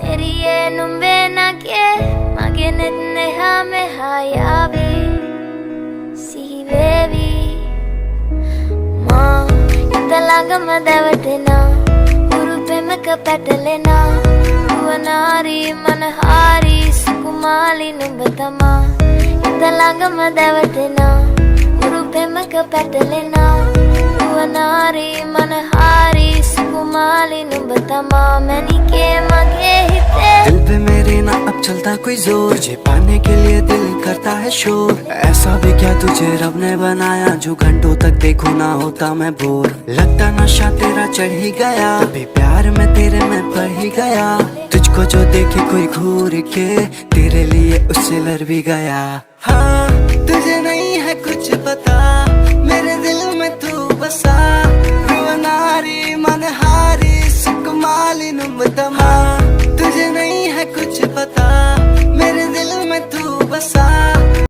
Neriye numbe nake Magenet neha me hayavi Si baby Ma Indalaga madavatena Uru pemaka patalena Uvanari manahari Sukumali numbatama Indalaga madavatena Uru pemaka patalena Uvanari manahari Sukumali numbatama Manike mage hite दिल पे मेरे ना अब चलता कोई जोर, तुझे पाने के लिए दिल करता है शोर। ऐसा भी क्या तुझे रब ने बनाया जो घंटों तक देखो ना होता मैं बोर। लगता नशा तेरा चढ़ ही गया, तभी प्यार में तेरे मैं पड़ ही गया। तुझको जो देखे कोई घूर के तेरे लिए उससे लड़ भी गया। हाँ तुझे नहीं है कुछ पता मेरे दिल में तू बसा। नारी मनहारी सुकुमाली नुम्बतमा